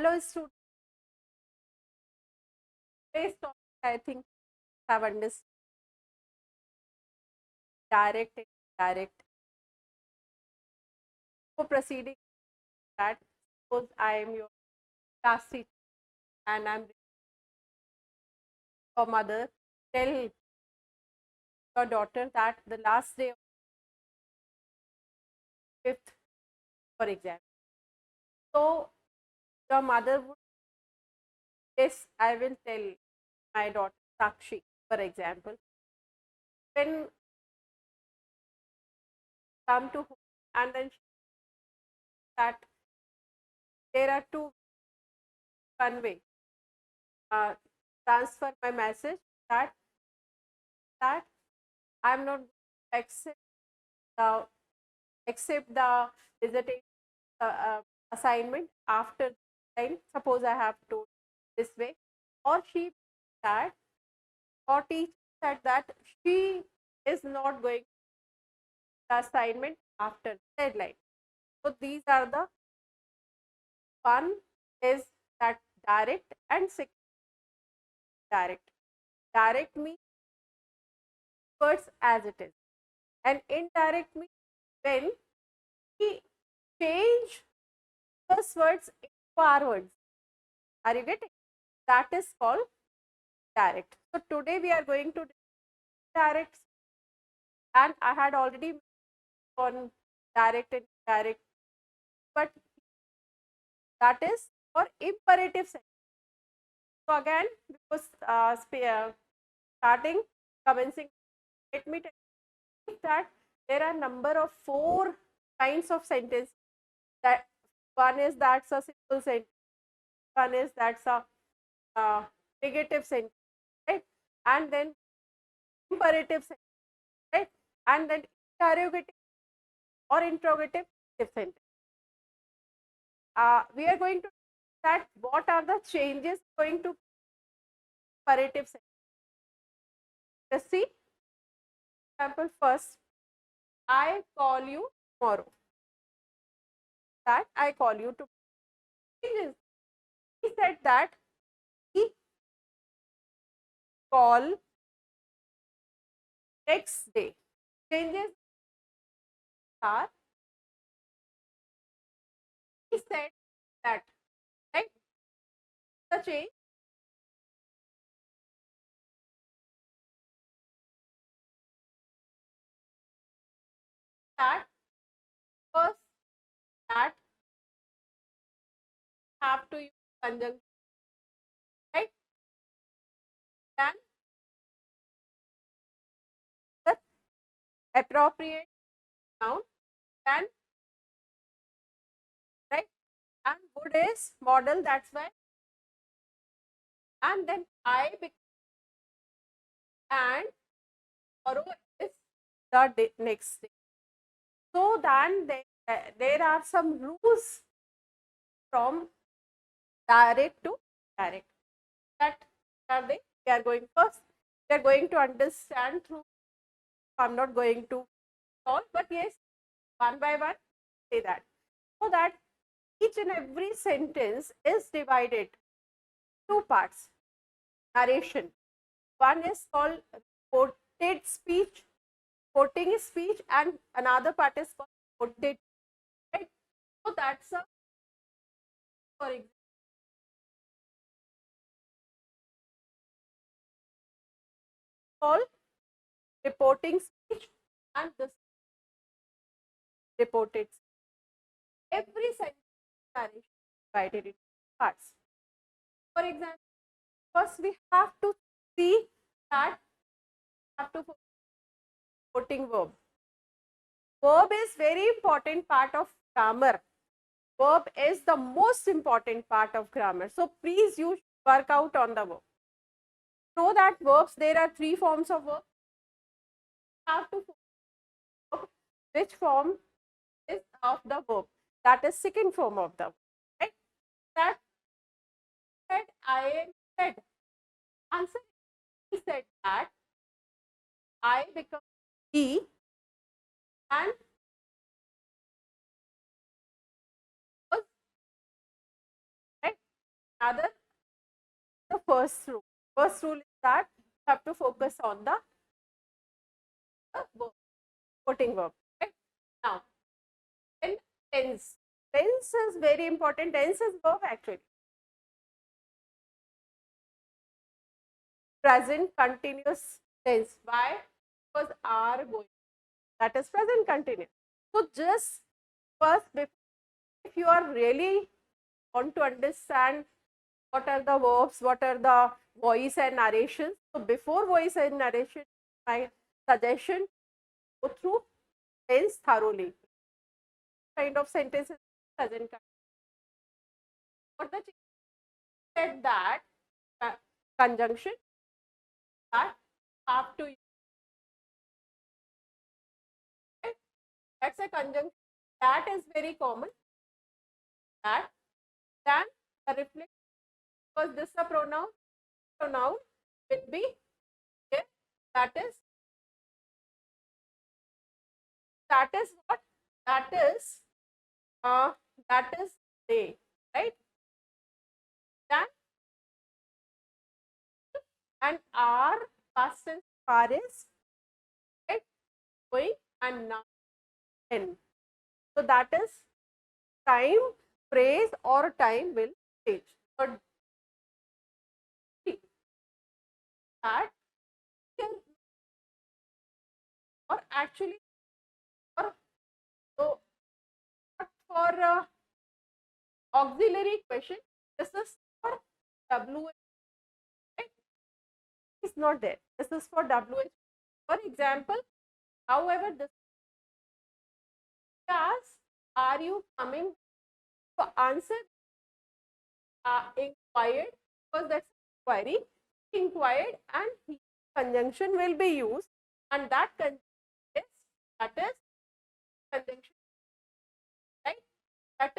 Hello students, today's topic I think have understood direct and indirect. Before proceeding that, suppose I am your class teacher and I'm your mother, tell your daughter that the last day of fifth, for example. So your mother would, yes, I will tell my daughter Sakshi, for example, when come to home and then that there are two one way uh, transfer my message that I'm not accept the visiting assignment after time. Suppose I have to this way, or she that or teacher said that she is not going the assignment after deadline. So these are the one is that direct and second direct. Direct means words as it is, and indirect means when we change those words into our words. Are you getting? That is called direct. So today we are going to direct, and I had already on direct and indirect, but that is for imperative sentence. So again, because starting, commencing, let me tell you that there are number of 4 kinds of sentence. That one is that's a simple sentence, one is that's a negative sentence, right? And then imperative sentence, right? And then interrogative or interrogative sentence. We are going to that what are the changes going to imperative sentence. Let's see. Example first, I call you tomorrow. That I call you to. He said that he call next day. Changes are he said that, right? The change that first that have to use conjunction, right? Then the appropriate noun, then right, and would is model, that's why, and then I and tomorrow is the day, next day. So then there are some rules from direct to direct. That are they? We are going first. We are going to understand through. I'm not going to solve, but yes, one by one, say that. So that each and every sentence is divided two parts. Narration. One is called quoted speech, quoting speech, and another part is called quoted. Right? So that's a, for example, called reporting speech and this reported speech. Every sentence narration divided into parts. For example, first we have to see that have to quoting verb. Verb is very important part of grammar. Verb is the most important part of grammar. So please you work out on the verb. Know that verbs, there are 3 forms of verb. Have to which form is of the verb. That is second form of the verb. Right? That said, I said. Answer. He said that I become he and was, right. Another, the first rule. First rule is that you have to focus on the verb, supporting verb. Right? Now, then tense. Tense is very important. Tense is verb actually. Present continuous tense. Why? Because are going. That is present continuous. So just first, if you are really want to understand what are the verbs, what are the voice and narrations. So before voice and narration, my suggestion, go through tense thoroughly. Kind of sentences present. What the said that conjunction that have to use. Right? That's a conjunction that is very common. That then the reflex, because this is a pronoun will be here. That is what? That is uh, they, right? Then and are past tense are is right going and now in. So that is time, phrase or time will change. But that can or actually or so not for auxiliary question. This is for WH. Right? It's not there. This is for WH. For example, however, this asks, are you coming? So answer inquired, because that's inquiry. Inquired and he conjunction will be used, and that conjunction is conjunction, right? That's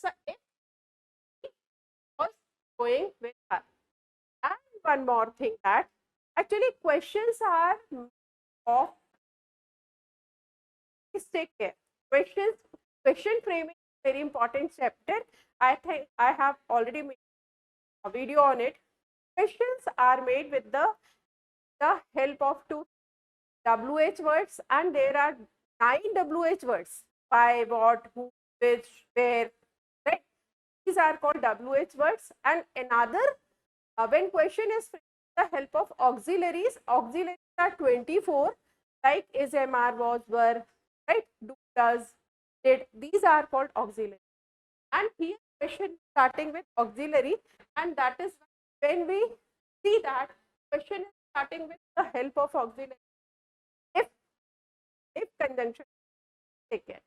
a if he was going with her. And one more thing, that actually questions are of, please take care. Question framing is very important chapter. I think I have already made a video on it. Questions are made with the help of two WH words, and there are 9 WH words. Why, what, who, which, where, right? These are called WH words. And another, when question is with the help of auxiliaries are 24, like is, MR, was, were, right? Do, does, did. These are called auxiliaries. And here question starting with auxiliary, and that is when we see that question is starting with the help of auxiliary. If conjunction, take care.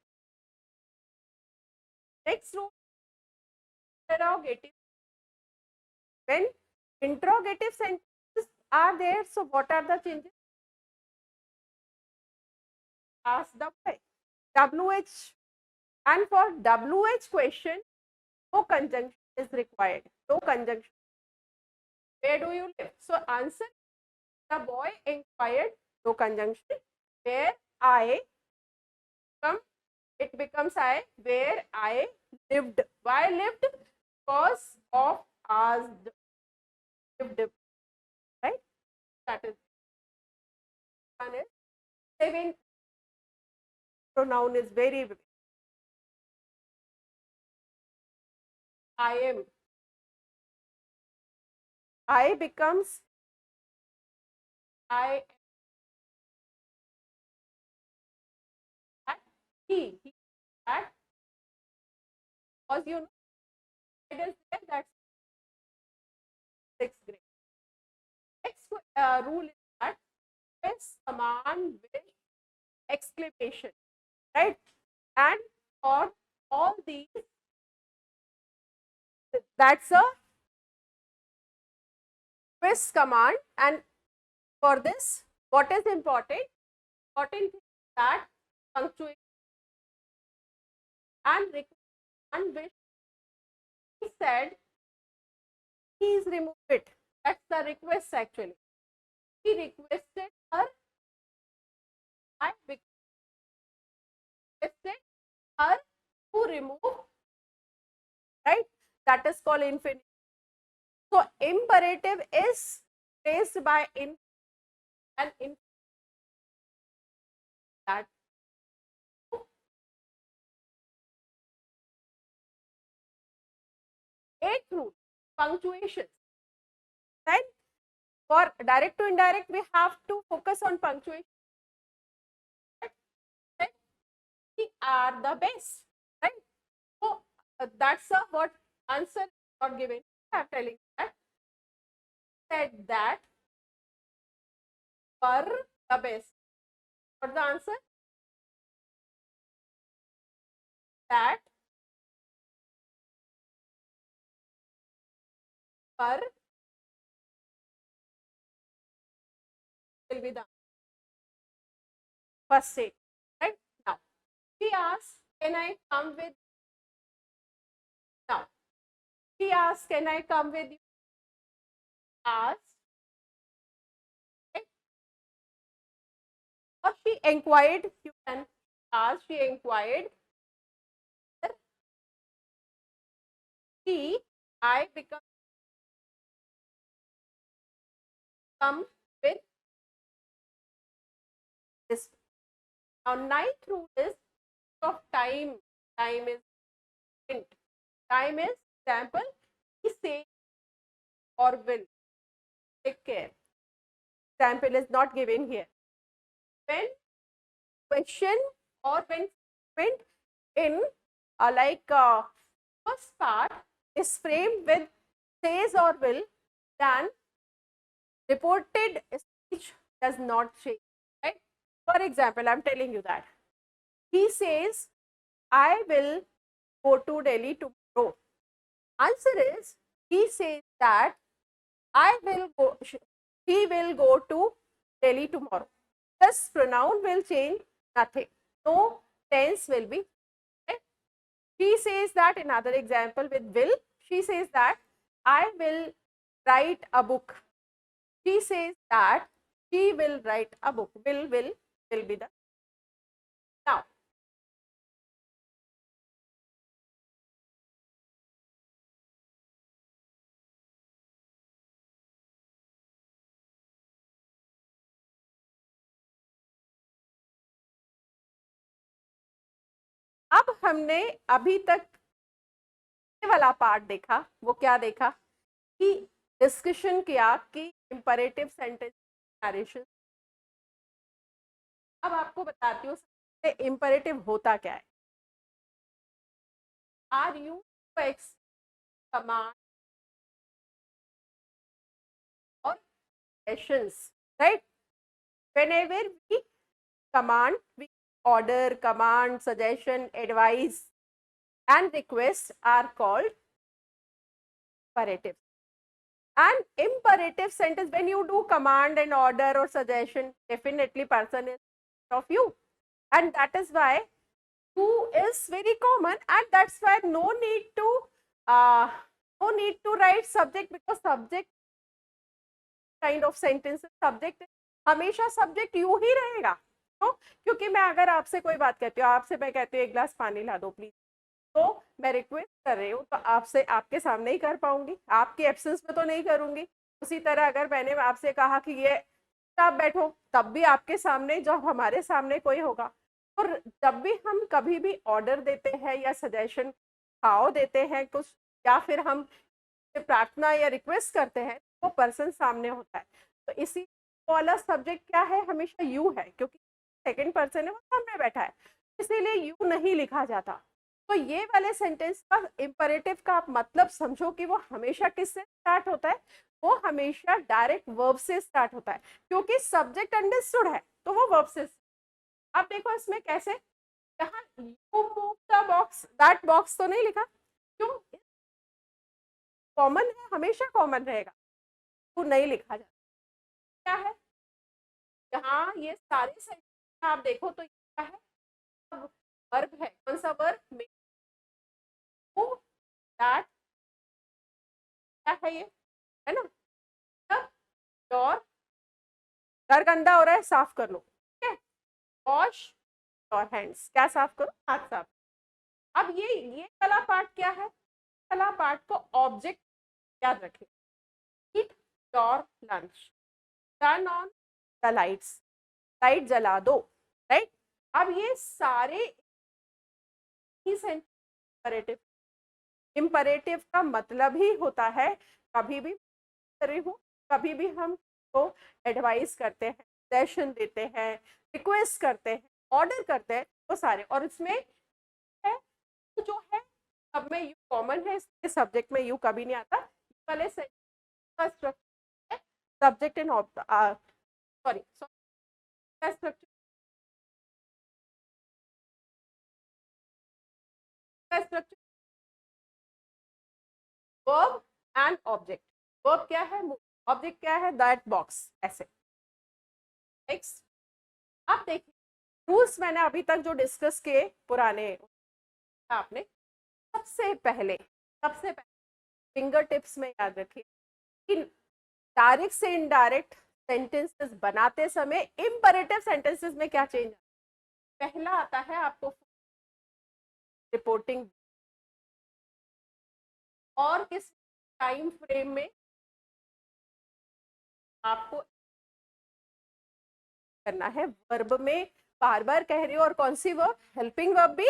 Next rule, interrogative. When interrogative sentences are there, so what are the changes? Ask the why. WH, and for WH question, no conjunction is required. No conjunction. Where do you live? So answer, the boy inquired, no conjunction. Where I come, it becomes I, where I lived. Why lived? Because of asked, lived, right? That is one is 7. Pronoun is very, I am. I becomes I at he at, because you know it is there, that's 6th grade. Next rule is that is command with exclamation, right? And for all these, that's a quiz command. And for this, what is important? Important is that punctuation and which he said, please remove it. That's the request actually. He requested her, I requested her to remove, right? that is called infinitive. So imperative is placed by in and in that. Eighth rule, punctuation. Right? For direct to indirect, we have to focus on punctuation. Right? We are the best. Right? So that's a what answer not given. I'm telling you that. Said that for the best. What's the answer? That for will be the first state. Right? Now, she asks, can I come with now? She asks, can I come with you? Ask. Right? Or she inquired, you can ask, she inquired. She, I become come with this. Now, ninth rule is of time. Time is hint. Time is example. He say or will. Take care. Example is not given here. When question or when statement in first part is framed with says or will, then reported speech does not change. Right? For example, I'm telling you that he says, I will go to Delhi tomorrow. Answer is, he says that I will go, he will go to Delhi tomorrow. Thus, pronoun will change nothing. No tense will be. Okay? She says that, another example with will, she says that I will write a book. She says that she will write a book. Will be the. Now, अब हमने अभी तक ये वाला part देखा, वो क्या देखा कि डिस्कशन किया कि इंपरेटिव सेंटेंस नरेशन। अब आपको बताती हूँ इंपरेटिव होता क्या है। आर यू एक्स कमांड और sessions, right? whenever we command, we order, command, suggestion, advice and request are called imperatives. And imperative sentence, when you do command and order or suggestion, definitely person is of you, and that is why you is very common, and that's why no need to write subject, because subject kind of sentences subject हमेशा subject you ही रहेगा। तो क्योंकि मैं अगर आपसे कोई बात कहती हूँ, आपसे मैं कहती हूँ एक गिलास पानी ला दो प्लीज, तो मैं रिक्वेस्ट कर रही हूँ, तो आपसे आपके सामने ही कर पाऊंगी, आपकी एब्सेंस में तो नहीं करूंगी। उसी तरह अगर मैंने आपसे कहा कि ये आप बैठो, तब भी आपके सामने, जब हमारे सामने कोई होगा। और जब भी हम कभी भी ऑर्डर देते हैं या सजेशन भाव देते हैं कुछ, या फिर हम प्रार्थना या रिक्वेस्ट करते हैं, वो पर्सन सामने होता है। तो इसी वाला सब्जेक्ट क्या है, हमेशा यू है, क्योंकि सेकंड पर्सन है, वो सामने बैठा है, इसीलिए यू नहीं लिखा जाता। तो ये वाले सेंटेंस का इंपरेटिव का आप मतलब समझो कि वो हमेशा किससे स्टार्ट होता है, वो हमेशा डायरेक्ट वर्ब से स्टार्ट होता है, क्योंकि सब्जेक्ट अंडरस्टूड है तो वो वर्ब से। अब देखो इसमें कैसे, यहाँ you move the box, that box तो नहीं लिखा, क्यों? कॉमन है, हमेशा कॉमन रहेगा, वो नहीं लिखा जाता। क्या है यहाँ, ये सारे सेंटेंस आप देखो तो क्या है, वर्ब है। कौन सा वर्ब? दैट, क्या है ये, है ना? योर, घर गंदा हो रहा है, साफ कर लो, ठीक है? वॉश योर हैंड्स, क्या साफ करो? हाथ साफ। अब ये वाला पार्ट क्या है, वाला पार्ट को ऑब्जेक्ट याद रखें। Eat your lunch, turn on the lights, light जला दो, राइट। अब ये सारे इंपरेटिव, इंपरेटिव का मतलब ही होता है कभी भी कर रही हूँ, कभी भी हम को एडवाइस करते हैं, सजेशन देते हैं, रिक्वेस्ट करते हैं, ऑर्डर करते हैं, वो सारे। और इसमें है तो जो है सब में यू कॉमन है, इसके सब्जेक्ट में यू कभी नहीं आता। वाले का स्ट्रक्चर है subject and sorry structure structure verb and object. Verb क्या है, ऑब्जेक्ट क्या है, दैट बॉक्स, ऐसे। नेक्स्ट आप देखिए रूल्स मैंने अभी तक जो डिस्कस किए पुराने आपने, सबसे पहले फिंगर टिप्स में याद रखिए कि डायरेक्ट से इनडायरेक्ट सेंटेंसेस बनाते समय इंपरेटिव सेंटेंसेस में क्या चेंज आता है। पहला आता है आपको रिपोर्टिंग, और किस टाइम फ्रेम में आपको करना है। वर्ब में बार बार कह रही हो, और कौन सी वर्ब, हेल्पिंग वर्ब भी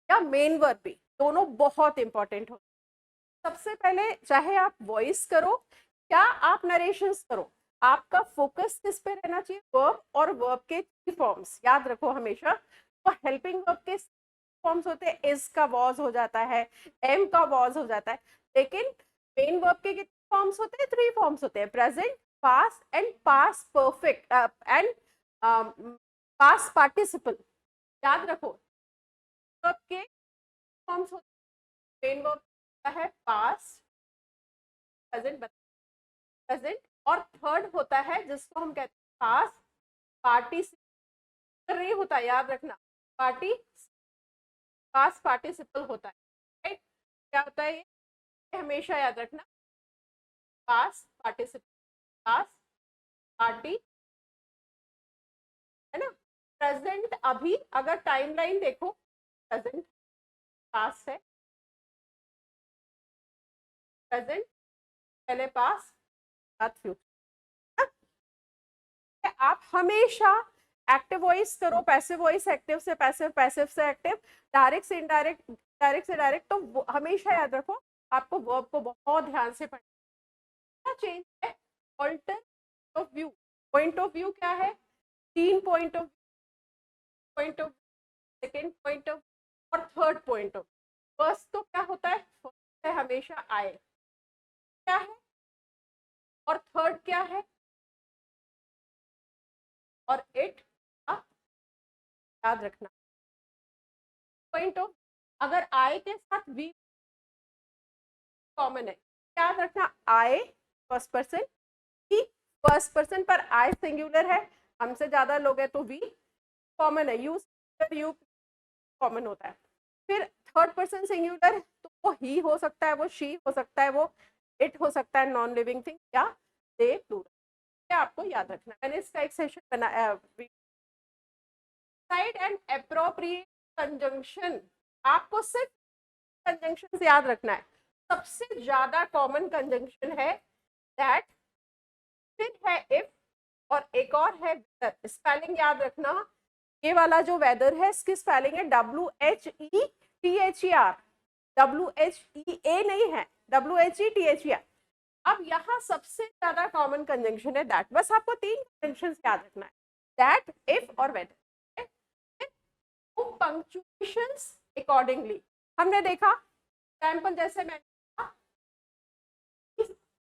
या मेन वर्ब भी, दोनों बहुत इंपॉर्टेंट होते हैं। सबसे पहले चाहे आप वॉइस करो या आप नरेशंस करो, आपका फोकस किस पे रहना चाहिए, वर्ब और वर्ब के फॉर्म्स याद रखो हमेशा। तो हेल्पिंग वर्ब के फॉर्म्स होते हैं, इज का वॉज हो जाता है, एम का वॉज हो जाता है, लेकिन मेन वर्ब के कितने फॉर्म्स होते हैं, 3 फॉर्म्स होते हैं, present, past and past perfect and past participle. याद रखो वर्ब के फॉर्म्स होते हैं, मेन वर्ब है पास्ट, प्रेजेंट, प्रेजेंट, और थर्ड होता है जिसको हम कहते हैं पास्ट पार्टिसिपल नहीं होता, याद रखना, पार्टी पास्ट पार्टिसिपल होता है, राइट। क्या होता है ये हमेशा याद रखना, पास्ट पार्टिसिपल, पास्ट पार्टी, है ना। प्रेजेंट अभी अगर टाइमलाइन देखो, प्रेजेंट पास्ट है, प्रेजेंट पहले पास्ट बाद फ्यूचर। आप हमेशा एक्टिव वॉइस करो, पैसिव वॉइस एक्टिव से पैसिव, पैसिव से एक्टिव, डायरेक्ट से इनडायरेक्ट, डायरेक्ट से डायरेक्ट। तो हमेशा याद रखो आपको वर्ब को बहुत ध्यान से पढ़ना। चेंज है alter of view, point of view क्या है, 3 point of second point of और थर्ड पॉइंट ऑफ। फर्स्ट तो क्या होता है, फर्स्ट है हमेशा आई क्या है, और थर्ड क्या है, और इट, याद रखना पॉइंट ऑफ। अगर आई के साथ वी कॉमन है, याद रखना I first person, we first person पर आई सिंगुलर है, हमसे ज्यादा लोग हैं तो वी कॉमन है, यू यू कॉमन होता है। फिर थर्ड पर्सन सिंगुलर तो वो ही हो सकता है, वो शी हो सकता है, वो इट हो सकता है, नॉन लिविंग थिंग, या दे प्लूरल। आपको याद रखना। मैंने इसका एक सेशन बनाया, साइड एंड एप्रोप्रिएट कंजंक्शन, आपको सिर्फ कंजंक्शन से याद रखना है। सबसे ज्यादा कॉमन कंजंक्शन है दैट, फिर है इफ, और एक और है वेदर। स्पेलिंग याद रखना, ये वाला जो वेदर है इसकी स्पेलिंग है WHETHER, WHEA नहीं है, WHETHER। अब यहाँ सबसे ज्यादा कॉमन कंजंक्शन है दैट, बस आपको 3 कंजंक्शन याद रखना है, दैट, इफ और वेदर। पंक्चुएशंस अकॉर्डिंगली हमने देखा, एग्जाम्पल जैसे मैंने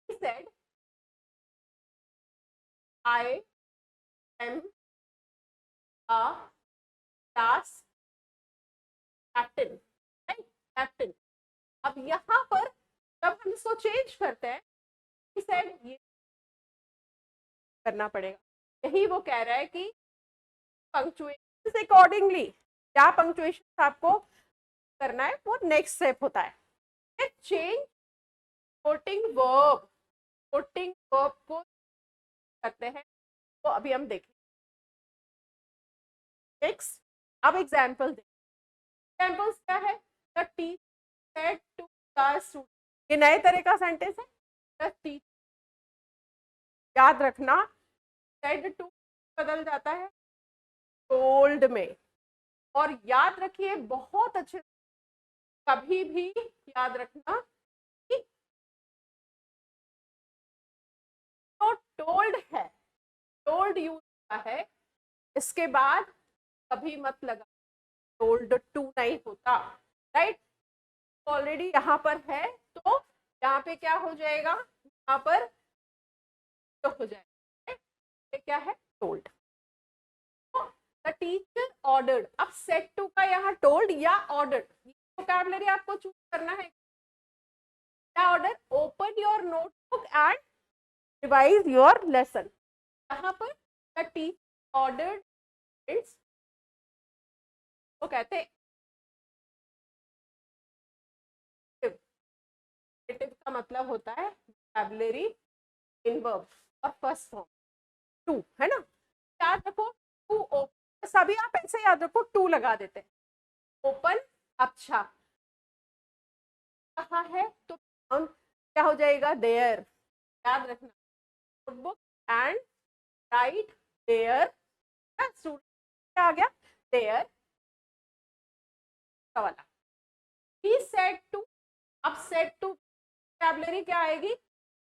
said I am a class captain, right? Captain। अब यहाँ पर जब हम इसको चेंज करते हैं, said ये करना पड़ेगा। यही वो कह रहा है कि पंक्चुएशन अकॉर्डिंगली क्या पंक्चुएशन आपको करना है, वो नेक्स्ट स्टेप होता है। Change coating verb, coating verb को करते हैं, तो अभी हम देखें। नेक्स्ट अब एग्जाम्पल देखें। एग्जाम्पल्स क्या है, the teacher said to the student, ये नए तरह का सेंटेंस है। याद रखना सेड टू बदल जाता है टोल्ड में। और याद रखिए बहुत अच्छे, कभी भी याद रखना कि तो टोल्ड है, टोल्ड यूज होता है, इसके बाद कभी मत लगा टोल्ड टू नहीं होता, राइट। ऑलरेडी यहाँ पर है तो यहाँ पे क्या हो जाएगा, यहाँ पर तो हो जाएगा, ये क्या है टोल्ड। द टीचर ऑर्डर्ड, अब सेट टू का यहाँ टोल्ड या ऑर्डर्ड, वोकैबुलरी आपको चूज करना है। क्या order, open your notebook and revise your lesson. यहाँ पर द टीचर ऑर्डर्ड वो कहते हैं का मतलब होता है वोकैबुलरी इन वर्ब और फर्स्ट फॉर्म टू, है ना। याद रखो टू ओपन, सभी आप ऐसे याद रखो टू लगा देते हैं। ओपन, अच्छा कहाँ है तो क्या हो जाएगा देयर, याद रखना notebook and write there, student क्या आ गया देयर वाला। ही सेड टू, अब सेड टू वोकैबुलरी क्या आएगी,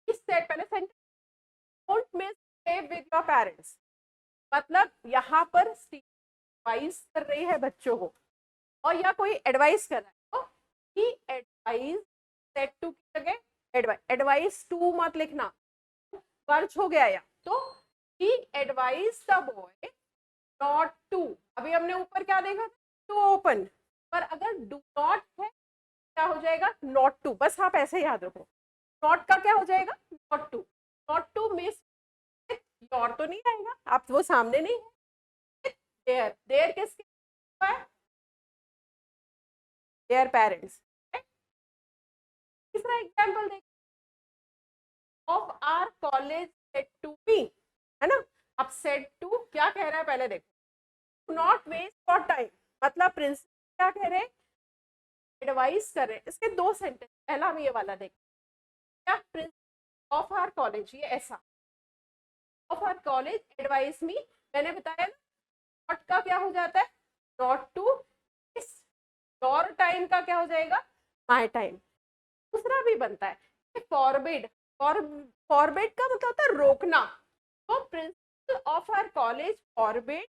इस सेट पहले sentence don't miss with your parents, मतलब यहाँ पर एडवाइस कर रही है बच्चों को और या कोई एडवाइस कर रहा है तो ही एडवाइस सेट टू की जगह एडवाइस, एडवाइस टू मत लिखना वर्च हो गया या, तो he advice the boy not to, अभी हमने ऊपर क्या देखा टू ओपन, पर अगर डू नॉट है क्या हो जाएगा नॉट टू, बस आप ऐसे याद रखो नॉट का क्या हो जाएगा not to, not to miss your तो नहीं आएगा, आप वो सामने नहीं है, देयर, देयर किसके है देयर पेरेंट्स। तीसरा एग्जांपल देखिए, of our college said to me, है ना। अब सेड टू क्या कह रहा है पहले देखो, नॉट वेस्ट फॉर टाइम, मतलब प्रिंसिपल क्या कह रहे हैं एडवाइस कर रहे हैं, इसके दो सेंटेंस, पहला हम ये वाला देखें, क्या प्रिंसिपल ऑफ आर कॉलेज, ये ऐसा of our college advise me, मैंने बताया ना नॉट का क्या हो जाता है नॉट टू, इस योर टाइम का क्या हो जाएगा माय टाइम। दूसरा भी बनता है फॉरबिड, फॉरबिड का मतलब होता है रोकना, तो principal of our college forbid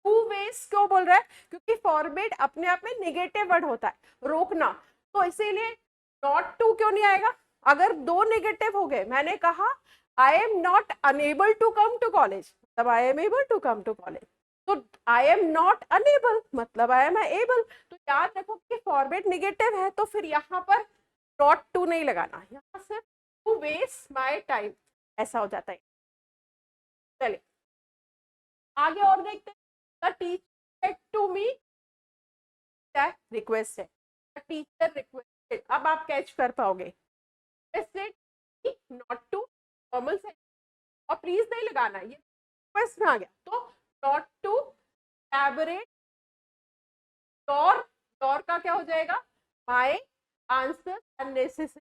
to वेज क्यों बोल रहा है, क्योंकि फॉरबिड अपने आप में नेगेटिव वर्ड होता है रोकना, तो इसीलिए नॉट टू क्यों नहीं आएगा, अगर दो नेगेटिव हो गए, मैंने कहा I am not unable to come to college, मतलब I am able to come to college, तो आई एम नॉट अनेबल मतलब आई एम एबल, तो याद रखो कि फॉरबिड नेगेटिव है तो फिर यहाँ पर नॉट टू नहीं लगाना, यहाँ सिर्फ टू वेस्ट माय टाइम ऐसा हो जाता है। चलिए आगे और देखते हैं, द टीचर टू मी क्या रिक्वेस्ट है, द टीचर रिक्वेस्टेड, अब आप कैच कर पाओगे नॉट टू फॉर्मल सेंटेंस और प्लीज नहीं लगाना, ये रिक्वेस्ट में आ गया, तो not to elaborate your, your का क्या हो जाएगा माय आंसर अननेसेसरी।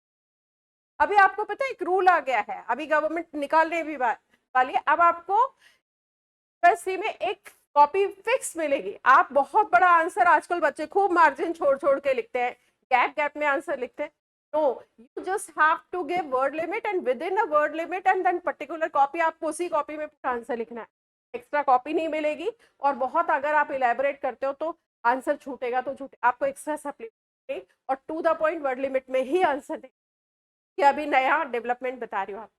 अभी आपको पता है एक रूल आ गया है, अभी गवर्नमेंट निकालने भी वाली है, अब आपको यूनिवर्सिटी में एक कॉपी फिक्स मिलेगी, आप बहुत बड़ा आंसर, आजकल बच्चे खूब मार्जिन छोड़ छोड़ के लिखते हैं, गैप गैप में आंसर लिखते हैं, no you just have to give word limit and within a word limit and then particular copy, आपको उसी कॉपी में आंसर लिखना है, एक्स्ट्रा कॉपी नहीं मिलेगी, और बहुत अगर आप इलेबोरेट करते हो तो आंसर छूटेगा तो छूटे, आपको एक्स्ट्रा सप्लीमेंट और to the point word limit में ही आंसर दे, कि अभी नया डेवलपमेंट बता रही हूँ आप।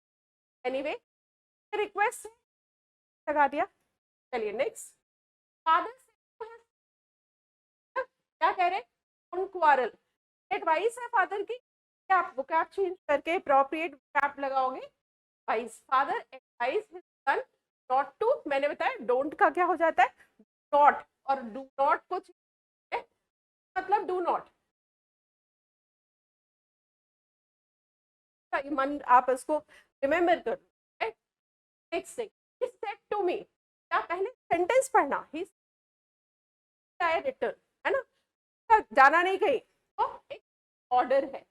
एनीवे रिक्वेस्ट लगा दिया। चलिए नेक्स्ट, फादर क्या कह रहे हैं क्वारल, एडवाइस है फादर की, क्या आप वोकैब चेंज करके अप्रोप्रिएट वोकैब लगाओगे, vice father advise his son not to, मैंने बताया डोंट का क्या हो जाता है नॉट, और डू नॉट को मतलब डू नॉट, मन आप इसको रिमेम्बर करो, next thing he said to me, क्या पहले सेंटेंस पढ़ना, ही रिटर्न, है ना, जाना नहीं कहीं, तो एक ऑर्डर है,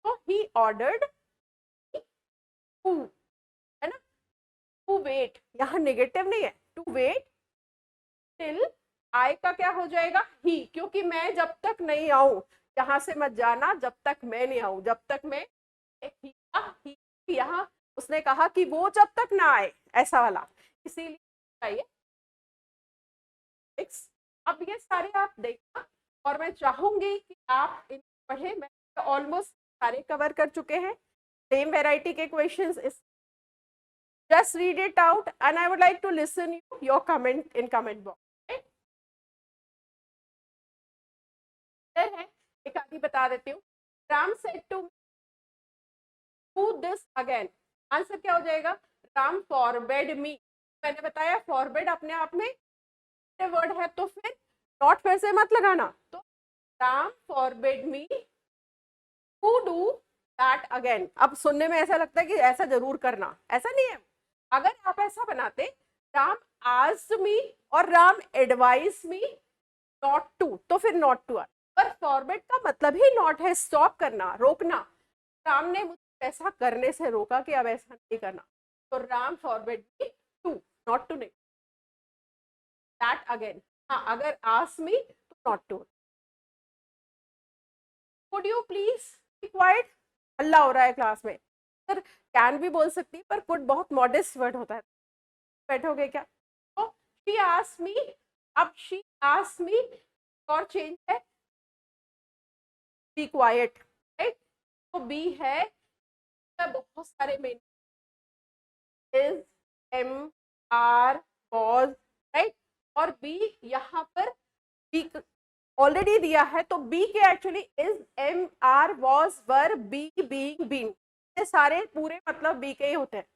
तो ही ऑर्डर्ड टू, है ना, टू वेट, यहाँ नेगेटिव नहीं है, टू वेट टिल आई का क्या हो जाएगा ही, क्योंकि मैं जब तक नहीं आऊं, यहाँ से मत जाना जब तक मैं नहीं आऊं, जब तक मैं ही यहाँ उसने कहा कि वो जब तक ना आए, ऐसा वाला, इसीलिए चाहिए। अब ये सारे आप देखना और मैं चाहूंगी कि आप इन पढ़े, मैं ऑलमोस्ट सारे कवर कर चुके हैं सेम वैरायटी के क्वेश्चंस। इस just read it out and I would like to listen your comment in comment box. है एक आदि बता देती हूँ, Ram said to do this again, answer क्या हो जाएगा, राम फॉरबेड मी, मैंने बताया फॉरबेड अपने आप में वर्ड है, तो फिर नॉट फिर से मत लगाना, तो Ram forbade me to do that again. अब सुनने में ऐसा लगता है कि ऐसा जरूर करना, ऐसा नहीं है, अगर आप ऐसा बनाते राम आस्क्ड मी और Ram advise me not to, तो फिर नॉट टू, पर फॉरवर्ड का मतलब ही नॉट है, स्टॉप करना, रोकना, राम ने मुझे ऐसा करने से रोका कि अब ऐसा नहीं करना, तो Ram forward me to, not to नहीं, दैट अगेन। हाँ, अगर आस्क मी तो not to. Could you please be quiet, हल्ला हो रहा है क्लास में, सर कैन भी बोल सकती, पर कुड बहुत मॉडेस्ट वर्ड होता है, बैठोगे क्या, तो शी आस्क्ड मी, अब शी आस्क्ड मी और चेंज है बी क्वाइट, राइट, तो बी है बहुत सारे मेन, is, am, are, was, right, और बी यहाँ पर बी ऑलरेडी दिया है, तो बी के actually is, am, are, was, were, be, being, been, ये सारे पूरे मतलब बी के ही होते हैं,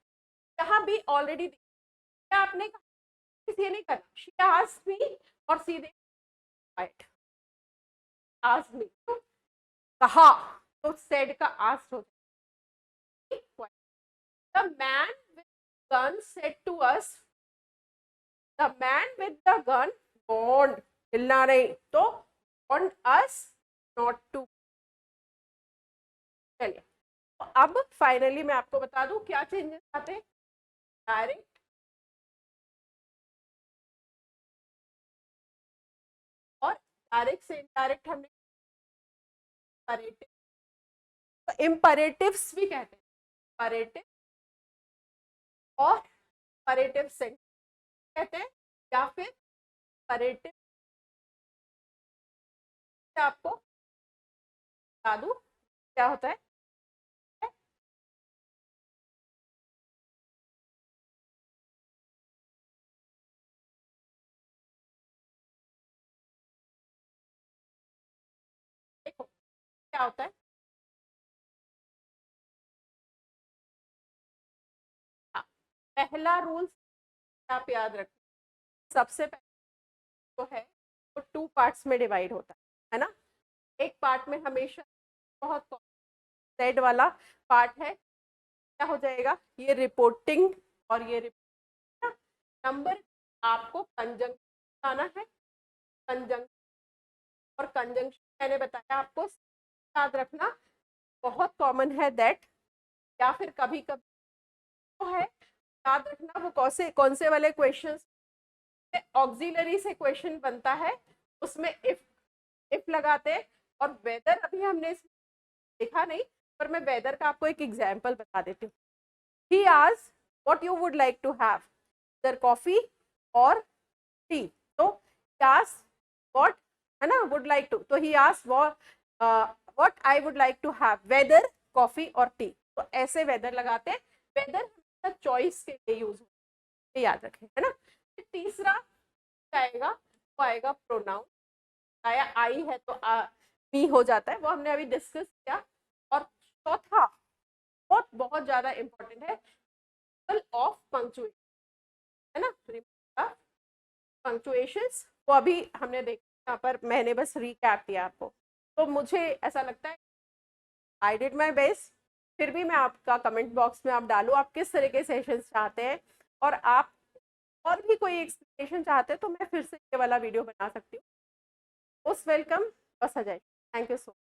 यहाँ बी ऑलरेडी दिया, आपने ये नहीं करना, शी आस्क्ड मी और सीधे आस्क्ड मी, कहा, तो सेड का आस्क्ड होता है। The man with the gun said to us, the man with the gun warned, हिलना नहीं, तो warned us not to। चलिए, तो अब फाइनली मैं आपको बता दूं क्या चेंजेस आते हैं, डायरेक्ट और डायरेक्ट से इनडायरेक्ट हमने तो इम्परेटिव्स भी कहते हैं, इम्परेटिव और इम्परेटिव सेंटेंस कहते हैं, या फिर इम्परेटिव, आपको बता दूं क्या होता है, देखो क्या होता है, हाँ, पहला रूल आप याद रखें, सबसे पहले तो है वो टू पार्ट्स में डिवाइड होता है ना, एक पार्ट में हमेशा बहुत सेड वाला पार्ट है, क्या हो जाएगा, ये रिपोर्टिंग और ये नंबर, आपको कंजंक्शन आना है, कंजंक्शन और कंजंक्शन मैंने बताया आपको याद रखना, बहुत कॉमन है दैट, या फिर कभी कभी तो है, याद रखना वो कौन से वाले क्वेश्चन ऑक्सिलरी से क्वेश्चन बनता है, उसमें इफ लगाते, और वेदर अभी हमने देखा नहीं, पर मैं वेदर का आपको एक एग्जांपल बता देती हूँ। He asked what you would like to have, either coffee और टी, तो आस्क्ड व्हाट, है ना, वुड लाइक टू, तो he asked what I would like to have, whether, coffee और टी, तो ऐसे वेदर लगाते हैं, वेदर चॉइस के लिए यूज होता है, याद रखें, है ना। तीसरा आएगा वो आएगा प्रोनाउन, आया आई है तो मी हो जाता है, वो हमने अभी डिस्कस किया, और चौथा बहुत ज्यादा इंपॉर्टेंट है ऑफ पंक्चुएशन, है ना, पंक्चुएशंस, वो अभी हमने देखा, यहाँ पर मैंने बस रिकैप किया आपको, तो मुझे ऐसा लगता है आई डिड माई बेस्ट, फिर भी मैं आपका कमेंट बॉक्स में आप डालो आप किस तरह के सेशंस चाहते हैं, और आप और भी कोई एक्सप्लेनेशन चाहते हैं तो मैं फिर से ये वाला वीडियो बना सकती हूँ। मोस्ट वेलकम, बस आ जाए, थैंक यू सो मच।